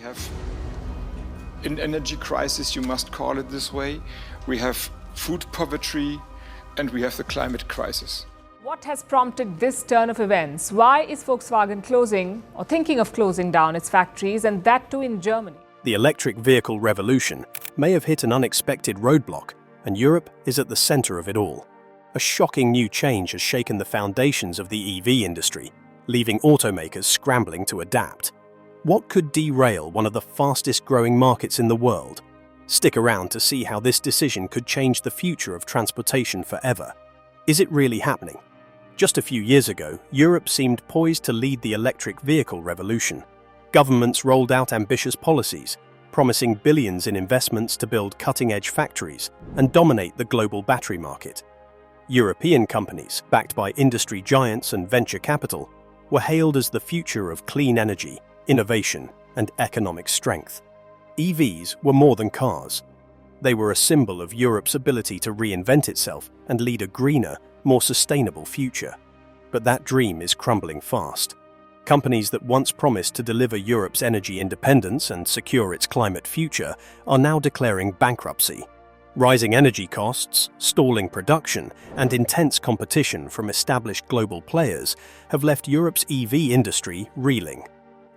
have an energy crisis, you must call it this way. We have food poverty, and we have the climate crisis. What has prompted this turn of events? Why is Volkswagen closing or thinking of closing down its factories, and that too in Germany? The electric vehicle revolution may have hit an unexpected roadblock, and Europe is at the center of it all. A shocking new change has shaken the foundations of the EV industry, leaving automakers scrambling to adapt. What could derail one of the fastest-growing markets in the world? Stick around to see how this decision could change the future of transportation forever. Is it really happening? Just a few years ago, Europe seemed poised to lead the electric vehicle revolution. Governments rolled out ambitious policies, promising billions in investments to build cutting-edge factories and dominate the global battery market. European companies, backed by industry giants and venture capital, were hailed as the future of clean energy, innovation, and economic strength. EVs were more than cars. They were a symbol of Europe's ability to reinvent itself and lead a greener, more sustainable future. But that dream is crumbling fast. Companies that once promised to deliver Europe's energy independence and secure its climate future are now declaring bankruptcy. Rising energy costs, stalling production, and intense competition from established global players have left Europe's EV industry reeling.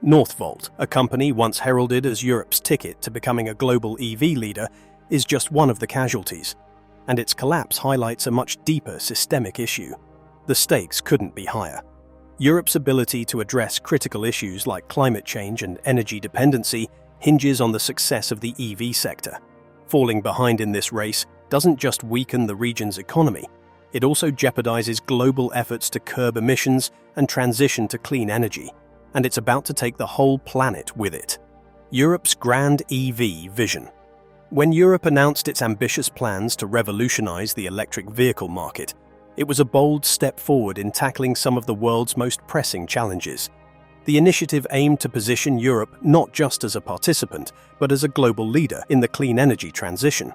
Northvolt, a company once heralded as Europe's ticket to becoming a global EV leader, is just one of the casualties, and its collapse highlights a much deeper systemic issue. The stakes couldn't be higher. Europe's ability to address critical issues like climate change and energy dependency hinges on the success of the EV sector. Falling behind in this race doesn't just weaken the region's economy, it also jeopardizes global efforts to curb emissions and transition to clean energy, and it's about to take the whole planet with it. Europe's grand EV vision. When Europe announced its ambitious plans to revolutionize the electric vehicle market, it was a bold step forward in tackling some of the world's most pressing challenges. The initiative aimed to position Europe not just as a participant, but as a global leader in the clean energy transition.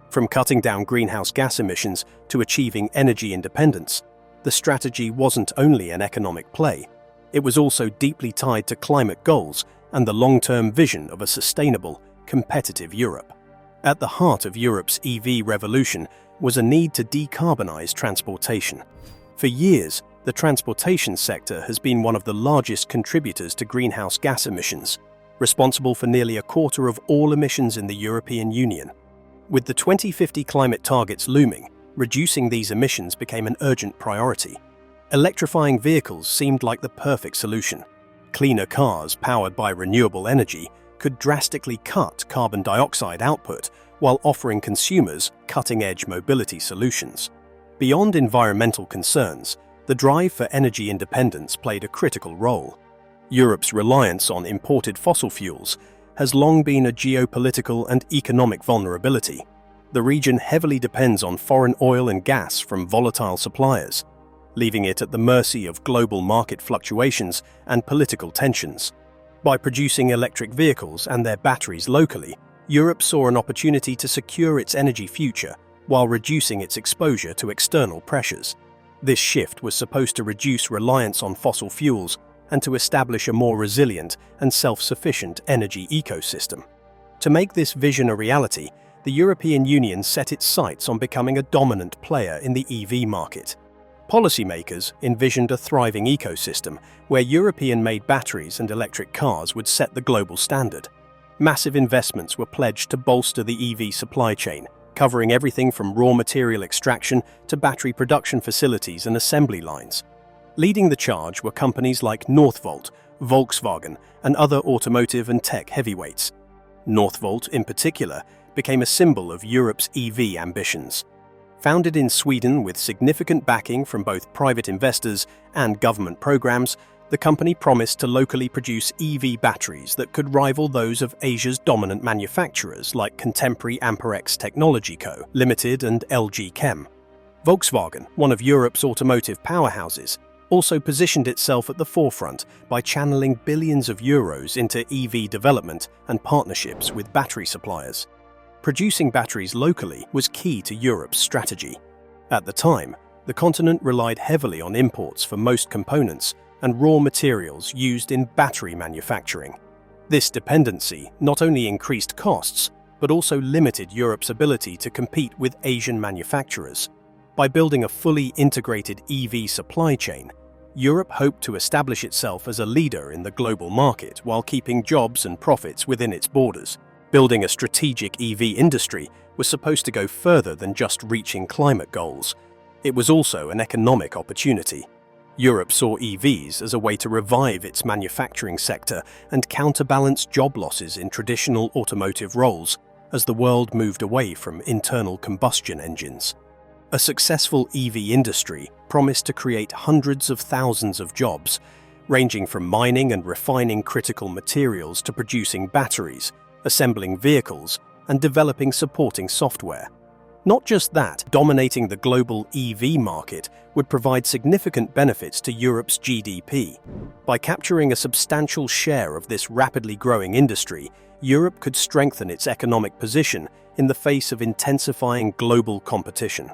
From cutting down greenhouse gas emissions to achieving energy independence, the strategy wasn't only an economic play, it was also deeply tied to climate goals and the long-term vision of a sustainable, competitive Europe. At the heart of Europe's EV revolution was a need to decarbonize transportation. For years, the transportation sector has been one of the largest contributors to greenhouse gas emissions, responsible for nearly a quarter of all emissions in the European Union. With the 2050 climate targets looming, reducing these emissions became an urgent priority. Electrifying vehicles seemed like the perfect solution. Cleaner cars powered by renewable energy could drastically cut carbon dioxide output while offering consumers cutting-edge mobility solutions. Beyond environmental concerns, the drive for energy independence played a critical role. Europe's reliance on imported fossil fuels has long been a geopolitical and economic vulnerability. The region heavily depends on foreign oil and gas from volatile suppliers, leaving it at the mercy of global market fluctuations and political tensions. By producing electric vehicles and their batteries locally, Europe saw an opportunity to secure its energy future while reducing its exposure to external pressures. This shift was supposed to reduce reliance on fossil fuels and to establish a more resilient and self-sufficient energy ecosystem. To make this vision a reality, the European Union set its sights on becoming a dominant player in the EV market. Policymakers envisioned a thriving ecosystem where European-made batteries and electric cars would set the global standard. Massive investments were pledged to bolster the EV supply chain, covering everything from raw material extraction to battery production facilities and assembly lines. Leading the charge were companies like Northvolt, Volkswagen, and other automotive and tech heavyweights. Northvolt, in particular, became a symbol of Europe's EV ambitions. Founded in Sweden with significant backing from both private investors and government programs, the company promised to locally produce EV batteries that could rival those of Asia's dominant manufacturers like contemporary Amperex Technology Co. Limited and LG Chem. Volkswagen, one of Europe's automotive powerhouses, also positioned itself at the forefront by channeling billions of euros into EV development and partnerships with battery suppliers. Producing batteries locally was key to Europe's strategy. At the time, the continent relied heavily on imports for most components and raw materials used in battery manufacturing. This dependency not only increased costs, but also limited Europe's ability to compete with Asian manufacturers. By building a fully integrated EV supply chain, Europe hoped to establish itself as a leader in the global market while keeping jobs and profits within its borders. Building a strategic EV industry was supposed to go further than just reaching climate goals. It was also an economic opportunity. Europe saw EVs as a way to revive its manufacturing sector and counterbalance job losses in traditional automotive roles as the world moved away from internal combustion engines. A successful EV industry promised to create hundreds of thousands of jobs, ranging from mining and refining critical materials to producing batteries, assembling vehicles, and developing supporting software. Not just that, dominating the global EV market would provide significant benefits to Europe's GDP. By capturing a substantial share of this rapidly growing industry, Europe could strengthen its economic position in the face of intensifying global competition.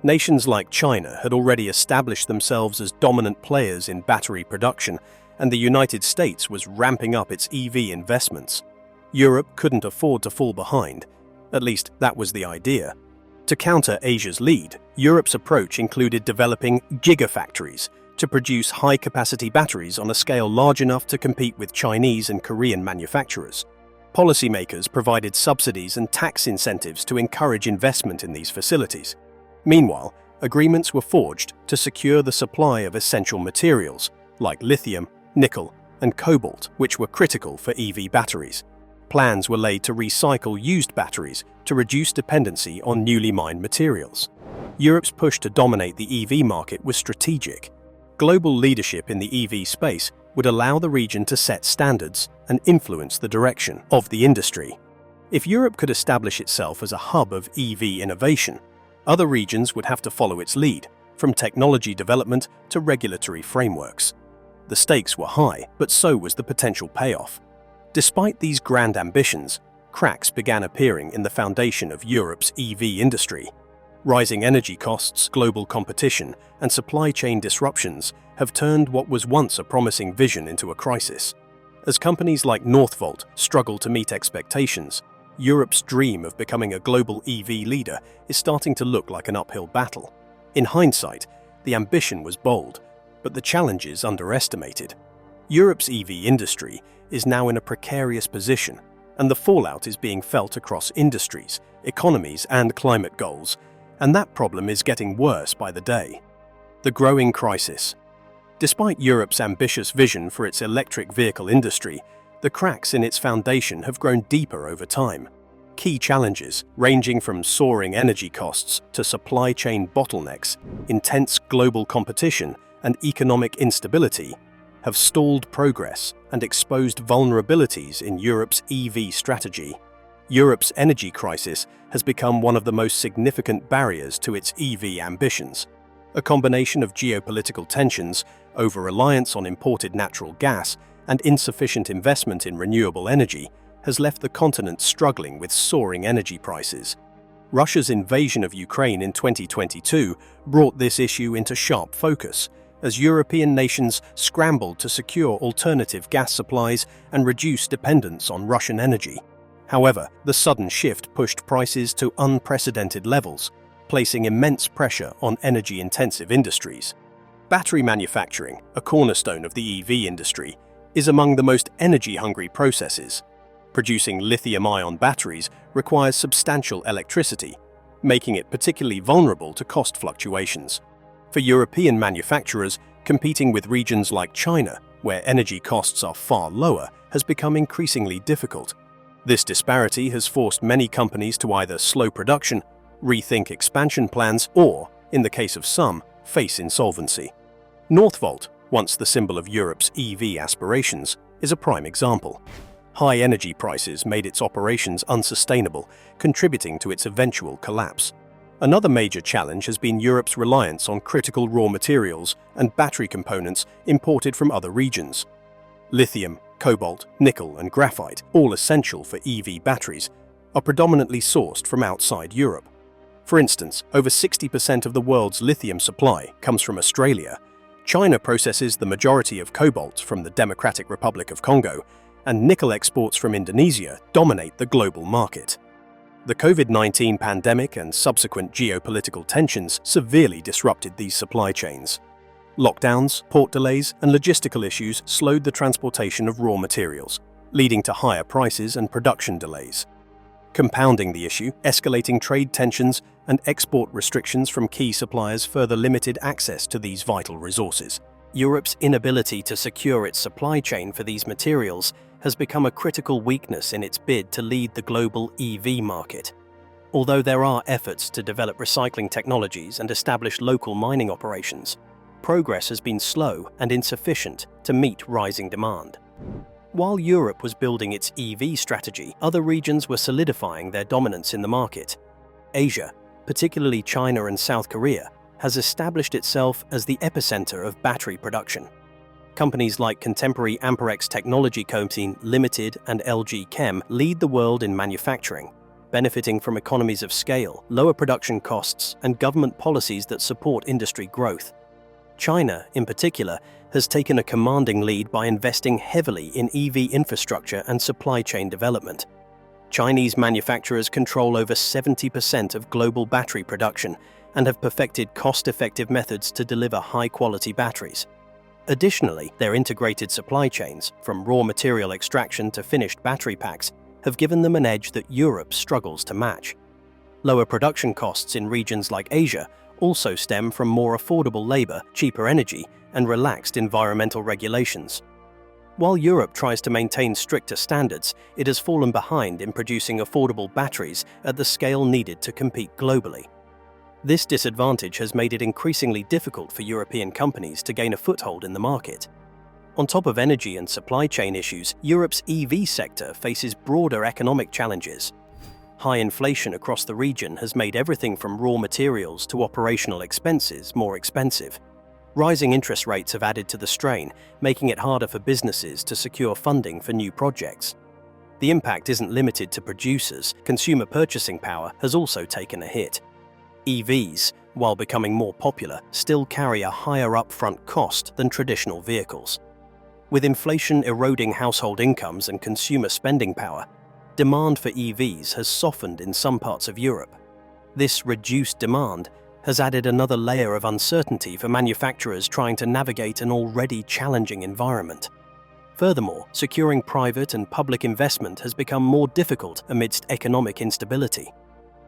Nations like China had already established themselves as dominant players in battery production, and the United States was ramping up its EV investments. Europe couldn't afford to fall behind. At least that was the idea. To counter Asia's lead, Europe's approach included developing gigafactories to produce high-capacity batteries on a scale large enough to compete with Chinese and Korean manufacturers. Policymakers provided subsidies and tax incentives to encourage investment in these facilities. Meanwhile, agreements were forged to secure the supply of essential materials like lithium, nickel, and cobalt, which were critical for EV batteries. Plans were laid to recycle used batteries to reduce dependency on newly mined materials. Europe's push to dominate the EV market was strategic. Global leadership in the EV space would allow the region to set standards and influence the direction of the industry. If Europe could establish itself as a hub of EV innovation, other regions would have to follow its lead, from technology development to regulatory frameworks. The stakes were high, but so was the potential payoff. Despite these grand ambitions, cracks began appearing in the foundation of Europe's EV industry. Rising energy costs, global competition, and supply chain disruptions have turned what was once a promising vision into a crisis. As companies like Northvolt struggle to meet expectations, Europe's dream of becoming a global EV leader is starting to look like an uphill battle. In hindsight, the ambition was bold, but the challenges underestimated. Europe's EV industry is now in a precarious position, and the fallout is being felt across industries, economies, and climate goals, and that problem is getting worse by the day. The growing crisis. Despite Europe's ambitious vision for its electric vehicle industry, the cracks in its foundation have grown deeper over time. Key challenges, ranging from soaring energy costs to supply chain bottlenecks, intense global competition, and economic instability, have stalled progress and exposed vulnerabilities in Europe's EV strategy. Europe's energy crisis has become one of the most significant barriers to its EV ambitions. A combination of geopolitical tensions, over-reliance on imported natural gas, and insufficient investment in renewable energy has left the continent struggling with soaring energy prices. Russia's invasion of Ukraine in 2022 brought this issue into sharp focus, as European nations scrambled to secure alternative gas supplies and reduce dependence on Russian energy. However, the sudden shift pushed prices to unprecedented levels, placing immense pressure on energy-intensive industries. Battery manufacturing, a cornerstone of the EV industry, is among the most energy-hungry processes. Producing lithium-ion batteries requires substantial electricity, making it particularly vulnerable to cost fluctuations. For European manufacturers, competing with regions like China, where energy costs are far lower, has become increasingly difficult. This disparity has forced many companies to either slow production, rethink expansion plans, or, in the case of some, face insolvency. Northvolt, once the symbol of Europe's EV aspirations, is a prime example. High energy prices made its operations unsustainable, contributing to its eventual collapse. Another major challenge has been Europe's reliance on critical raw materials and battery components imported from other regions. Lithium, cobalt, nickel, and graphite, all essential for EV batteries, are predominantly sourced from outside Europe. For instance, over 60% of the world's lithium supply comes from Australia. China processes the majority of cobalt from the Democratic Republic of Congo, and nickel exports from Indonesia dominate the global market. The COVID-19 pandemic and subsequent geopolitical tensions severely disrupted these supply chains. Lockdowns, port delays, and logistical issues slowed the transportation of raw materials, leading to higher prices and production delays. Compounding the issue, escalating trade tensions and export restrictions from key suppliers further limited access to these vital resources. Europe's inability to secure its supply chain for these materials has become a critical weakness in its bid to lead the global EV market. Although there are efforts to develop recycling technologies and establish local mining operations, progress has been slow and insufficient to meet rising demand. While Europe was building its EV strategy, other regions were solidifying their dominance in the market. Asia, particularly China and South Korea, has established itself as the epicenter of battery production. Companies like contemporary Amperex Technology Company Limited and LG Chem lead the world in manufacturing, benefiting from economies of scale, lower production costs, and government policies that support industry growth. China, in particular, has taken a commanding lead by investing heavily in EV infrastructure and supply chain development. Chinese manufacturers control over 70% of global battery production and have perfected cost-effective methods to deliver high-quality batteries. Additionally, their integrated supply chains, from raw material extraction to finished battery packs, have given them an edge that Europe struggles to match. Lower production costs in regions like Asia also stem from more affordable labor, cheaper energy, and relaxed environmental regulations. While Europe tries to maintain stricter standards, it has fallen behind in producing affordable batteries at the scale needed to compete globally. This disadvantage has made it increasingly difficult for European companies to gain a foothold in the market. On top of energy and supply chain issues, Europe's EV sector faces broader economic challenges. High inflation across the region has made everything from raw materials to operational expenses more expensive. Rising interest rates have added to the strain, making it harder for businesses to secure funding for new projects. The impact isn't limited to producers. Consumer purchasing power has also taken a hit. EVs, while becoming more popular, still carry a higher upfront cost than traditional vehicles. With inflation eroding household incomes and consumer spending power, demand for EVs has softened in some parts of Europe. This reduced demand has added another layer of uncertainty for manufacturers trying to navigate an already challenging environment. Furthermore, securing private and public investment has become more difficult amidst economic instability.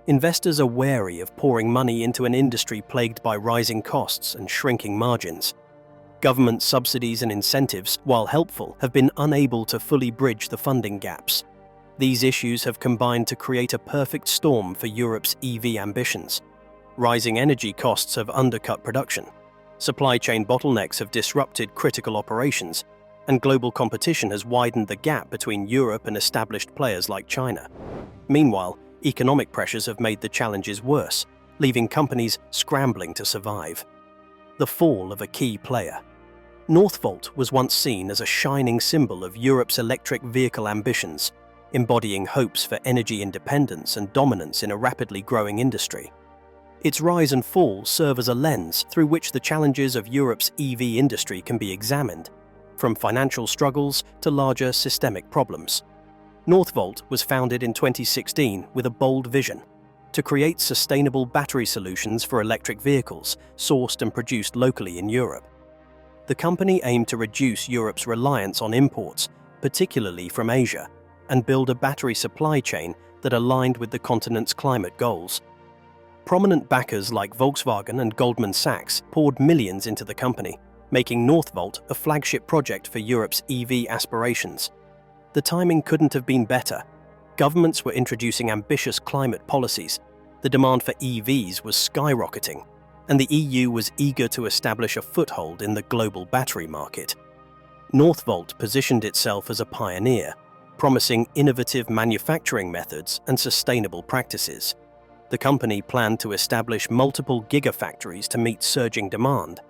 Investors are wary of pouring money into an industry plagued by rising costs and shrinking margins. Government subsidies and incentives, while helpful, have been unable to fully bridge the funding gaps. These issues have combined to create a perfect storm for Europe's EV ambitions. Rising energy costs have undercut production. Supply chain bottlenecks have disrupted critical operations, and global competition has widened the gap between Europe and established players like China. Meanwhile, economic pressures have made the challenges worse, leaving companies scrambling to survive. The fall of a key player. Northvolt was once seen as a shining symbol of Europe's electric vehicle ambitions, embodying hopes for energy independence and dominance in a rapidly growing industry. Its rise and fall serve as a lens through which the challenges of Europe's EV industry can be examined, from financial struggles to larger systemic problems. Northvolt was founded in 2016 with a bold vision: to create sustainable battery solutions for electric vehicles sourced and produced locally in Europe. The company aimed to reduce Europe's reliance on imports, particularly from Asia, and build a battery supply chain that aligned with the continent's climate goals. Prominent backers like Volkswagen and Goldman Sachs poured millions into the company, making Northvolt a flagship project for Europe's EV aspirations. The timing couldn't have been better. Governments were introducing ambitious climate policies, the demand for EVs was skyrocketing, and the EU was eager to establish a foothold in the global battery market. Northvolt positioned itself as a pioneer, promising innovative manufacturing methods and sustainable practices. The company planned to establish multiple gigafactories to meet surging demand,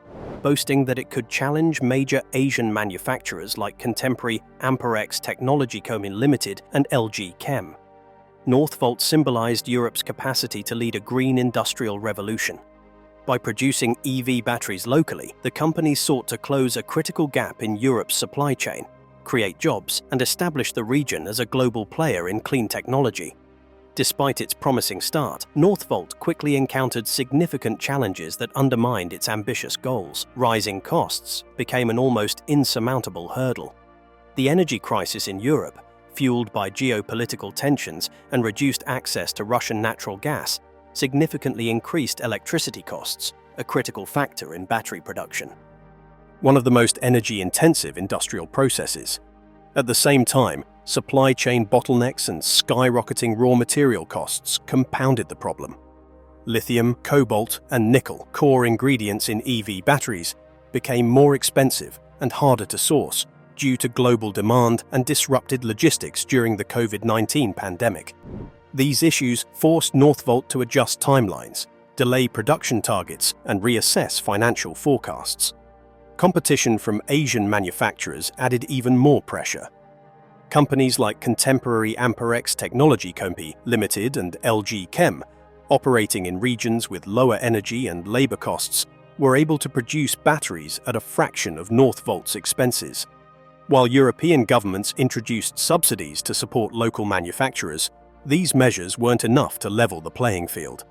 boasting that it could challenge major Asian manufacturers like contemporary Amperex Technology Company Limited and LG Chem. Northvolt symbolized Europe's capacity to lead a green industrial revolution. By producing EV batteries locally, the company sought to close a critical gap in Europe's supply chain, create jobs, and establish the region as a global player in clean technology. Despite its promising start, Northvolt quickly encountered significant challenges that undermined its ambitious goals. Rising costs became an almost insurmountable hurdle. The energy crisis in Europe, fueled by geopolitical tensions and reduced access to Russian natural gas, significantly increased electricity costs, a critical factor in battery production. One of the most energy-intensive industrial processes. At the same time, supply chain bottlenecks and skyrocketing raw material costs compounded the problem. Lithium, cobalt, and nickel, core ingredients in EV batteries, became more expensive and harder to source due to global demand and disrupted logistics during the COVID-19 pandemic. These issues forced Northvolt to adjust timelines, delay production targets, and reassess financial forecasts. Competition from Asian manufacturers added even more pressure. Companies like Contemporary Amperex Technology Company Limited and LG Chem, operating in regions with lower energy and labor costs, were able to produce batteries at a fraction of Northvolt's expenses. While European governments introduced subsidies to support local manufacturers, these measures weren't enough to level the playing field.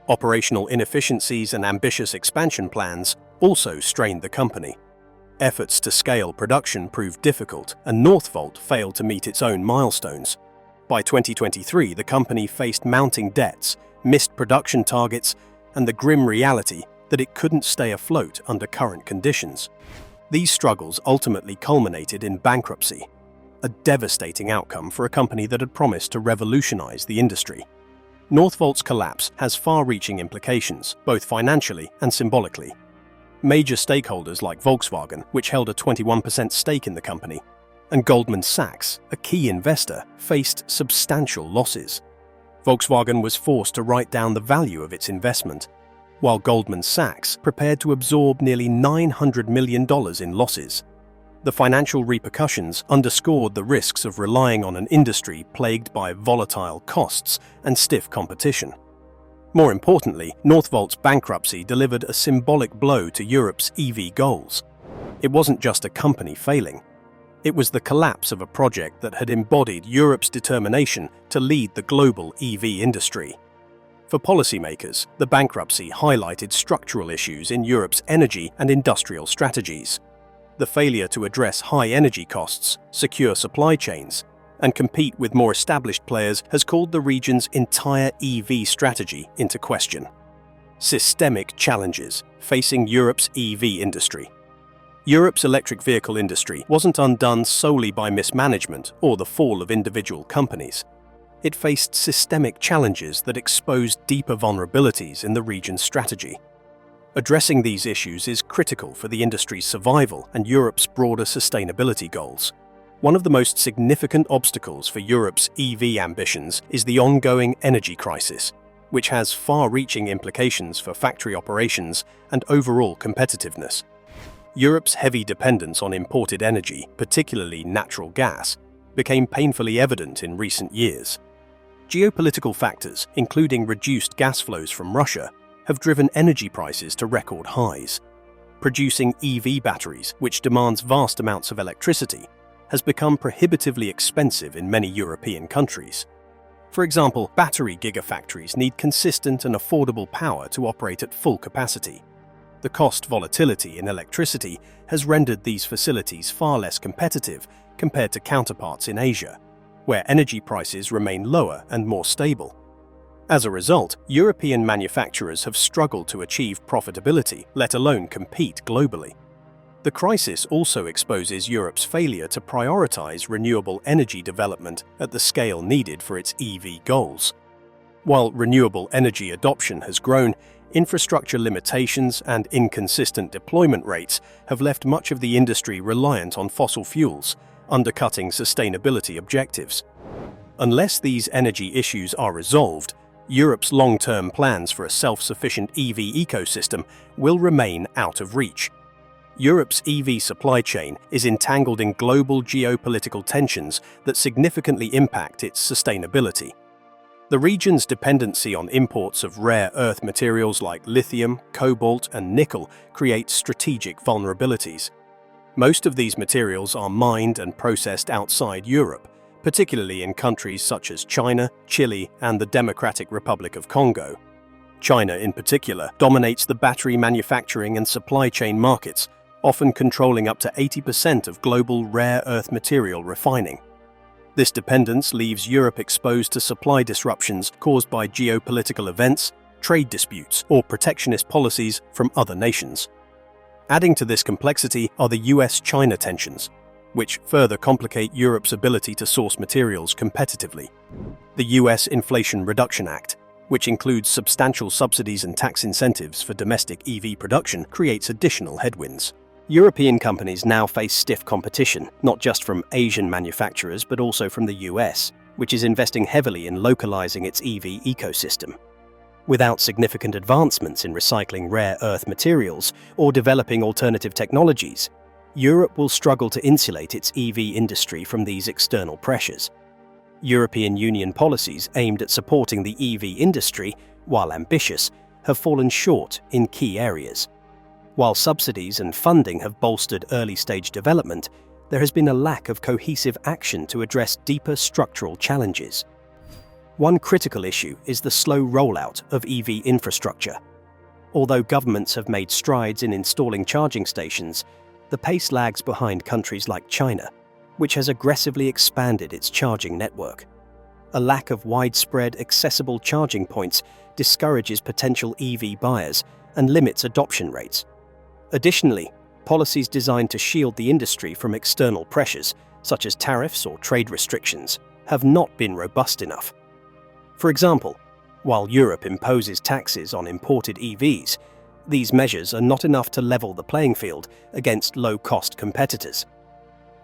Operational inefficiencies and ambitious expansion plans also strained the company. Efforts to scale production proved difficult, and Northvolt failed to meet its own milestones. By 2023, the company faced mounting debts, missed production targets, and the grim reality that it couldn't stay afloat under current conditions. These struggles ultimately culminated in bankruptcy, a devastating outcome for a company that had promised to revolutionize the industry. Northvolt's collapse has far-reaching implications, both financially and symbolically. Major stakeholders like Volkswagen, which held a 21% stake in the company, and Goldman Sachs, a key investor, faced substantial losses. Volkswagen was forced to write down the value of its investment, while Goldman Sachs prepared to absorb nearly $900 million in losses. The financial repercussions underscored the risks of relying on an industry plagued by volatile costs and stiff competition. More importantly, Northvolt's bankruptcy delivered a symbolic blow to Europe's EV goals. It wasn't just a company failing. It was the collapse of a project that had embodied Europe's determination to lead the global EV industry. For policymakers, the bankruptcy highlighted structural issues in Europe's energy and industrial strategies. The failure to address high energy costs, secure supply chains, and compete with more established players has called the region's entire EV strategy into question. Systemic challenges facing Europe's EV industry. Europe's electric vehicle industry wasn't undone solely by mismanagement or the fall of individual companies. It faced systemic challenges that exposed deeper vulnerabilities in the region's strategy. Addressing these issues is critical for the industry's survival and Europe's broader sustainability goals. One of the most significant obstacles for Europe's EV ambitions is the ongoing energy crisis, which has far-reaching implications for factory operations and overall competitiveness. Europe's heavy dependence on imported energy, particularly natural gas, became painfully evident in recent years. Geopolitical factors, including reduced gas flows from Russia, have driven energy prices to record highs. Producing EV batteries, which demands vast amounts of electricity, has become prohibitively expensive in many European countries. For example, battery gigafactories need consistent and affordable power to operate at full capacity. The cost volatility in electricity has rendered these facilities far less competitive compared to counterparts in Asia, where energy prices remain lower and more stable. As a result, European manufacturers have struggled to achieve profitability, let alone compete globally. The crisis also exposes Europe's failure to prioritize renewable energy development at the scale needed for its EV goals. While renewable energy adoption has grown, infrastructure limitations and inconsistent deployment rates have left much of the industry reliant on fossil fuels, undercutting sustainability objectives. Unless these energy issues are resolved, Europe's long-term plans for a self-sufficient EV ecosystem will remain out of reach. Europe's EV supply chain is entangled in global geopolitical tensions that significantly impact its sustainability. The region's dependency on imports of rare earth materials like lithium, cobalt, and nickel creates strategic vulnerabilities. Most of these materials are mined and processed outside Europe, particularly in countries such as China, Chile, and the Democratic Republic of Congo. China, in particular, dominates the battery manufacturing and supply chain markets, often controlling up to 80% of global rare earth material refining. This dependence leaves Europe exposed to supply disruptions caused by geopolitical events, trade disputes, or protectionist policies from other nations. Adding to this complexity are the US-China tensions, which further complicate Europe's ability to source materials competitively. The US Inflation Reduction Act, which includes substantial subsidies and tax incentives for domestic EV production, creates additional headwinds. European companies now face stiff competition, not just from Asian manufacturers but also from the US, which is investing heavily in localizing its EV ecosystem. Without significant advancements in recycling rare earth materials or developing alternative technologies, Europe will struggle to insulate its EV industry from these external pressures. European Union policies aimed at supporting the EV industry, while ambitious, have fallen short in key areas. While subsidies and funding have bolstered early-stage development, there has been a lack of cohesive action to address deeper structural challenges. One critical issue is the slow rollout of EV infrastructure. Although governments have made strides in installing charging stations, the pace lags behind countries like China, which has aggressively expanded its charging network. A lack of widespread, accessible charging points discourages potential EV buyers and limits adoption rates. Additionally, policies designed to shield the industry from external pressures, such as tariffs or trade restrictions, have not been robust enough. For example, while Europe imposes taxes on imported EVs, these measures are not enough to level the playing field against low-cost competitors.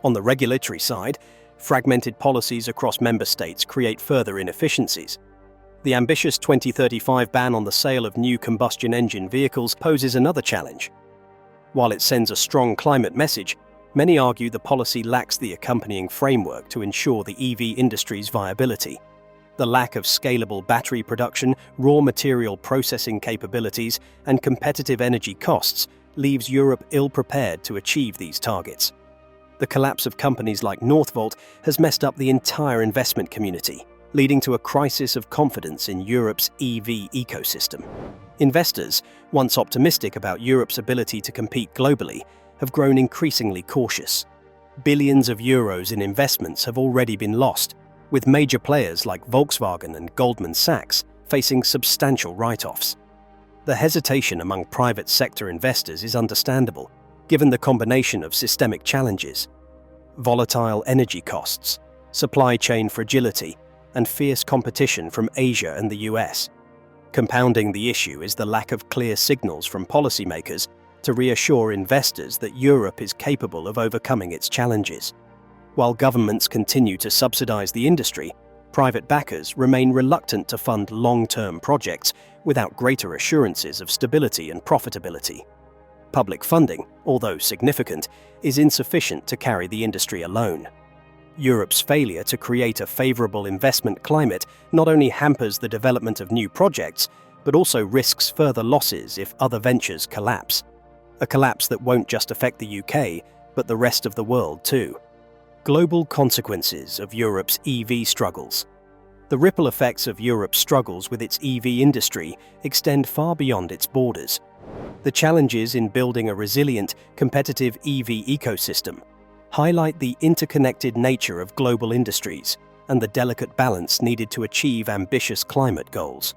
On the regulatory side, fragmented policies across member states create further inefficiencies. The ambitious 2035 ban on the sale of new combustion engine vehicles poses another challenge. While it sends a strong climate message, many argue the policy lacks the accompanying framework to ensure the EV industry's viability. The lack of scalable battery production, raw material processing capabilities, and competitive energy costs leaves Europe ill-prepared to achieve these targets. The collapse of companies like Northvolt has messed up the entire investment community, leading to a crisis of confidence in Europe's EV ecosystem. Investors, once optimistic about Europe's ability to compete globally, have grown increasingly cautious. Billions of euros in investments have already been lost, with major players like Volkswagen and Goldman Sachs facing substantial write-offs. The hesitation among private sector investors is understandable, given the combination of systemic challenges: volatile energy costs, supply chain fragility, and fierce competition from Asia and the US. Compounding the issue is the lack of clear signals from policymakers to reassure investors that Europe is capable of overcoming its challenges. While governments continue to subsidize the industry, private backers remain reluctant to fund long-term projects without greater assurances of stability and profitability. Public funding, although significant, is insufficient to carry the industry alone. Europe's failure to create a favorable investment climate not only hampers the development of new projects, but also risks further losses if other ventures collapse. A collapse that won't just affect the UK, but the rest of the world too. Global consequences of Europe's EV struggles. The ripple effects of Europe's struggles with its EV industry extend far beyond its borders. The challenges in building a resilient, competitive EV ecosystem highlight the interconnected nature of global industries and the delicate balance needed to achieve ambitious climate goals.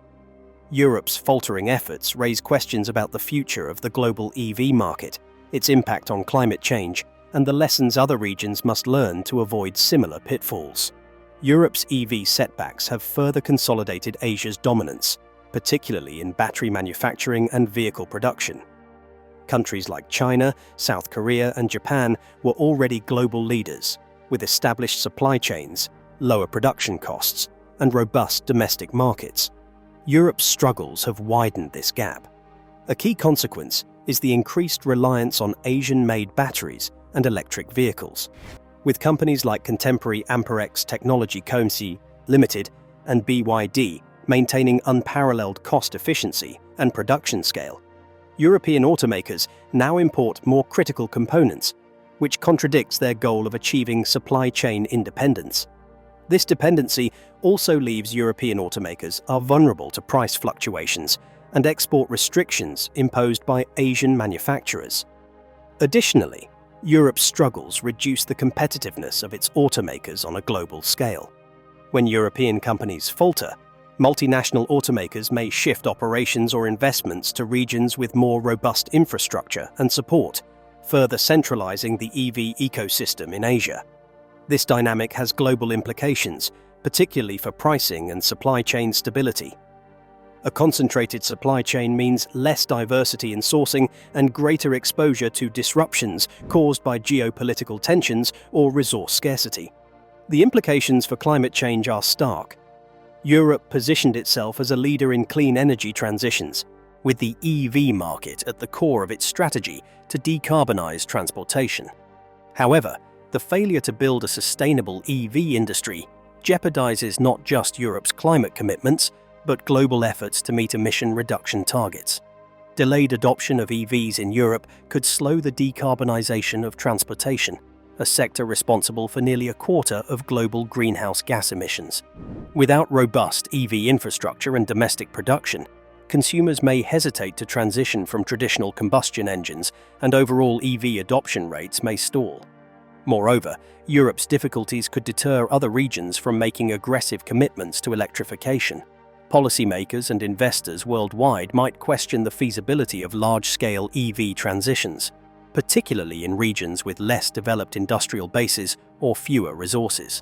Europe's faltering efforts raise questions about the future of the global EV market, its impact on climate change, and the lessons other regions must learn to avoid similar pitfalls. Europe's EV setbacks have further consolidated Asia's dominance, particularly in battery manufacturing and vehicle production. Countries like China, South Korea, and Japan were already global leaders, with established supply chains, lower production costs, and robust domestic markets. Europe's struggles have widened this gap. A key consequence is the increased reliance on Asian-made batteries and electric vehicles. With companies like contemporary Amperex Technology Co. Limited and BYD maintaining unparalleled cost efficiency and production scale, European automakers now import more critical components, which contradicts their goal of achieving supply chain independence. This dependency also leaves European automakers are vulnerable to price fluctuations and export restrictions imposed by Asian manufacturers. Additionally, Europe's struggles reduce the competitiveness of its automakers on a global scale. When European companies falter, multinational automakers may shift operations or investments to regions with more robust infrastructure and support, further centralizing the EV ecosystem in Asia. This dynamic has global implications, particularly for pricing and supply chain stability. A concentrated supply chain means less diversity in sourcing and greater exposure to disruptions caused by geopolitical tensions or resource scarcity. The implications for climate change are stark. Europe positioned itself as a leader in clean energy transitions, with the EV market at the core of its strategy to decarbonize transportation. However, the failure to build a sustainable EV industry jeopardizes not just Europe's climate commitments, but global efforts to meet emission reduction targets. Delayed adoption of EVs in Europe could slow the decarbonization of transportation, a sector responsible for nearly a quarter of global greenhouse gas emissions. Without robust EV infrastructure and domestic production, consumers may hesitate to transition from traditional combustion engines, and overall EV adoption rates may stall. Moreover, Europe's difficulties could deter other regions from making aggressive commitments to electrification. Policymakers and investors worldwide might question the feasibility of large-scale EV transitions, particularly in regions with less developed industrial bases or fewer resources.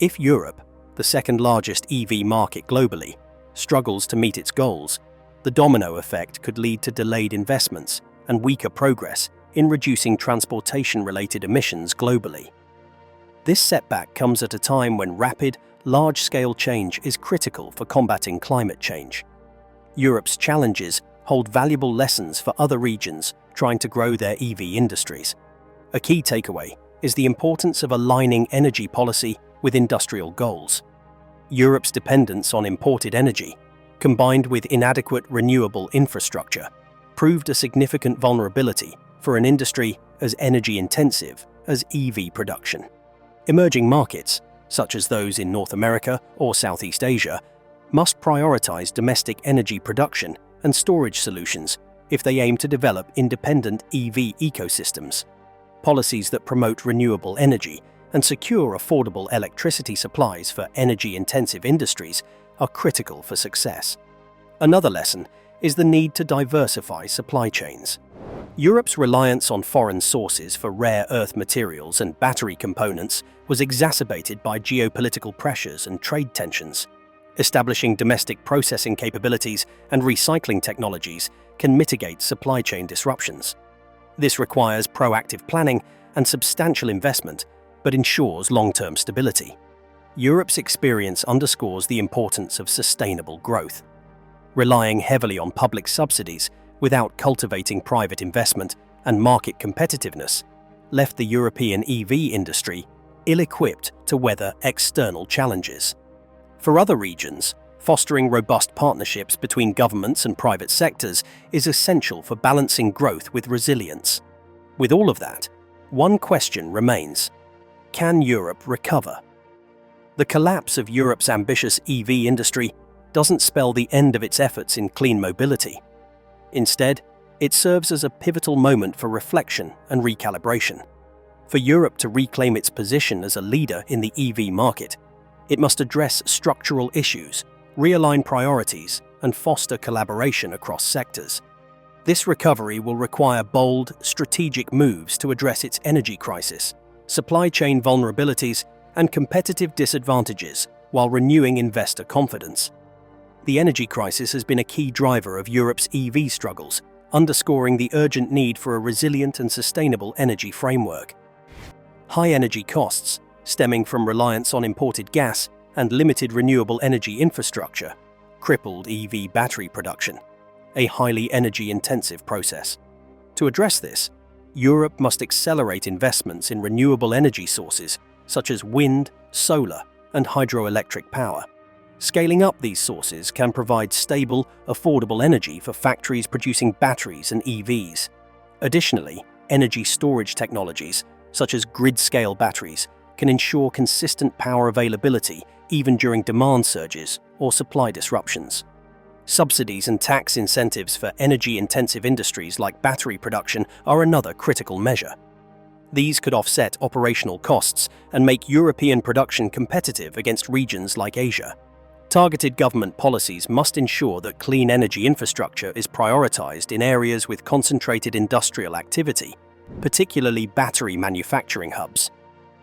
If Europe, the second-largest EV market globally, struggles to meet its goals, the domino effect could lead to delayed investments and weaker progress in reducing transportation-related emissions globally. This setback comes at a time when rapid, large-scale change is critical for combating climate change. Europe's challenges hold valuable lessons for other regions trying to grow their EV industries. A key takeaway is the importance of aligning energy policy with industrial goals. Europe's dependence on imported energy, combined with inadequate renewable infrastructure, proved a significant vulnerability for an industry as energy-intensive as EV production. Emerging markets, such as those in North America or Southeast Asia, must prioritize domestic energy production and storage solutions if they aim to develop independent EV ecosystems. Policies that promote renewable energy and secure affordable electricity supplies for energy-intensive industries are critical for success. Another lesson is the need to diversify supply chains. Europe's reliance on foreign sources for rare earth materials and battery components was exacerbated by geopolitical pressures and trade tensions. Establishing domestic processing capabilities and recycling technologies can mitigate supply chain disruptions. This requires proactive planning and substantial investment, but ensures long-term stability. Europe's experience underscores the importance of sustainable growth. Relying heavily on public subsidies without cultivating private investment and market competitiveness left the European EV industry ill-equipped to weather external challenges. For other regions, fostering robust partnerships between governments and private sectors is essential for balancing growth with resilience. With all of that, one question remains: can Europe recover? The collapse of Europe's ambitious EV industry doesn't spell the end of its efforts in clean mobility. Instead, it serves as a pivotal moment for reflection and recalibration. For Europe to reclaim its position as a leader in the EV market, it must address structural issues, realign priorities, and foster collaboration across sectors. This recovery will require bold, strategic moves to address its energy crisis, supply chain vulnerabilities, and competitive disadvantages while renewing investor confidence. The energy crisis has been a key driver of Europe's EV struggles, underscoring the urgent need for a resilient and sustainable energy framework. High energy costs, stemming from reliance on imported gas and limited renewable energy infrastructure, crippled EV battery production, a highly energy-intensive process. To address this, Europe must accelerate investments in renewable energy sources such as wind, solar, and hydroelectric power. Scaling up these sources can provide stable, affordable energy for factories producing batteries and EVs. Additionally, energy storage technologies, such as grid-scale batteries, can ensure consistent power availability even during demand surges or supply disruptions. Subsidies and tax incentives for energy-intensive industries like battery production are another critical measure. These could offset operational costs and make European production competitive against regions like Asia. Targeted government policies must ensure that clean energy infrastructure is prioritized in areas with concentrated industrial activity, particularly battery manufacturing hubs.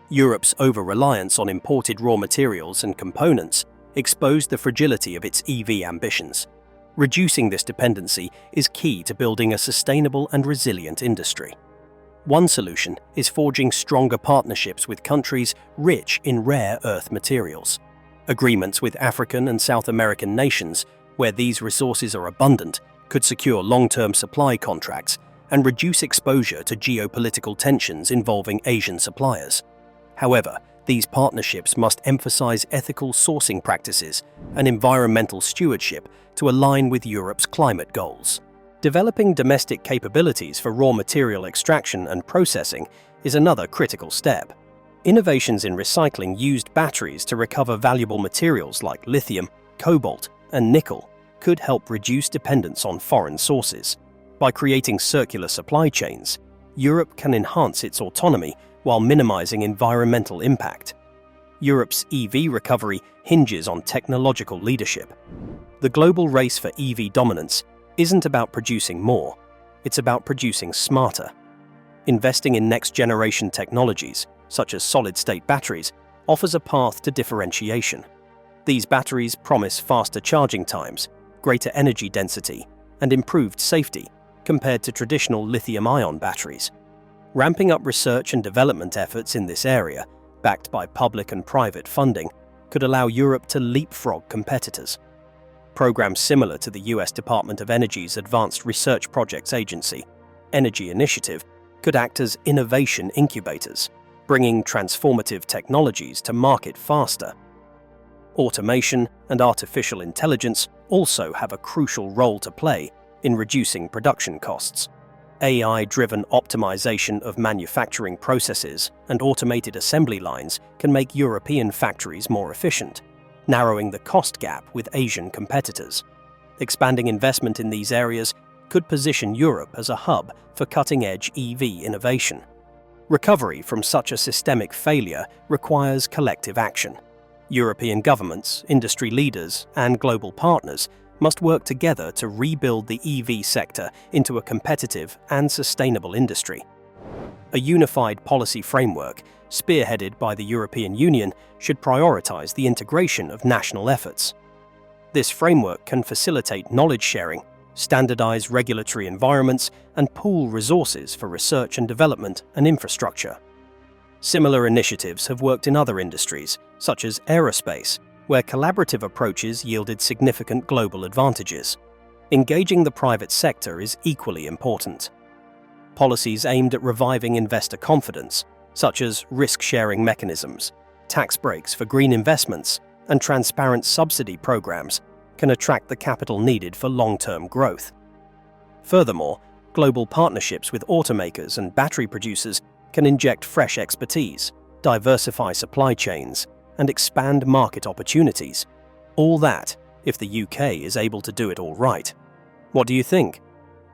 Europe's over-reliance on imported raw materials and components exposed the fragility of its EV ambitions. Reducing this dependency is key to building a sustainable and resilient industry. One solution is forging stronger partnerships with countries rich in rare earth materials. Agreements with African and South American nations, where these resources are abundant, could secure long-term supply contracts and reduce exposure to geopolitical tensions involving Asian suppliers. However, these partnerships must emphasize ethical sourcing practices and environmental stewardship to align with Europe's climate goals. Developing domestic capabilities for raw material extraction and processing is another critical step. Innovations in recycling used batteries to recover valuable materials like lithium, cobalt, and nickel could help reduce dependence on foreign sources. By creating circular supply chains, Europe can enhance its autonomy while minimizing environmental impact. Europe's EV recovery hinges on technological leadership. The global race for EV dominance isn't about producing more, it's about producing smarter. Investing in next-generation technologies, such as solid-state batteries, offers a path to differentiation. These batteries promise faster charging times, greater energy density, and improved safety compared to traditional lithium-ion batteries. Ramping up research and development efforts in this area, backed by public and private funding, could allow Europe to leapfrog competitors. Programs similar to the US Department of Energy's Advanced Research Projects Agency, Energy Initiative, could act as innovation incubators, bringing transformative technologies to market faster. Automation and artificial intelligence also have a crucial role to play in reducing production costs. AI-driven optimization of manufacturing processes and automated assembly lines can make European factories more efficient, narrowing the cost gap with Asian competitors. Expanding investment in these areas could position Europe as a hub for cutting-edge EV innovation. Recovery from such a systemic failure requires collective action. European governments, industry leaders, and global partners must work together to rebuild the EV sector into a competitive and sustainable industry. A unified policy framework, spearheaded by the European Union, should prioritize the integration of national efforts. This framework can facilitate knowledge sharing, standardize regulatory environments, and pool resources for research and development and infrastructure. Similar initiatives have worked in other industries, such as aerospace, where collaborative approaches yielded significant global advantages. Engaging the private sector is equally important. Policies aimed at reviving investor confidence, such as risk-sharing mechanisms, tax breaks for green investments, and transparent subsidy programs, can attract the capital needed for long-term growth. Furthermore, global partnerships with automakers and battery producers can inject fresh expertise, diversify supply chains, and expand market opportunities. All that, if the UK is able to do it all right. What do you think?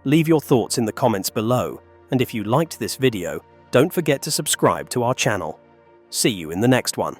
Leave your thoughts in the comments below, and if you liked this video, don't forget to subscribe to our channel. See you in the next one.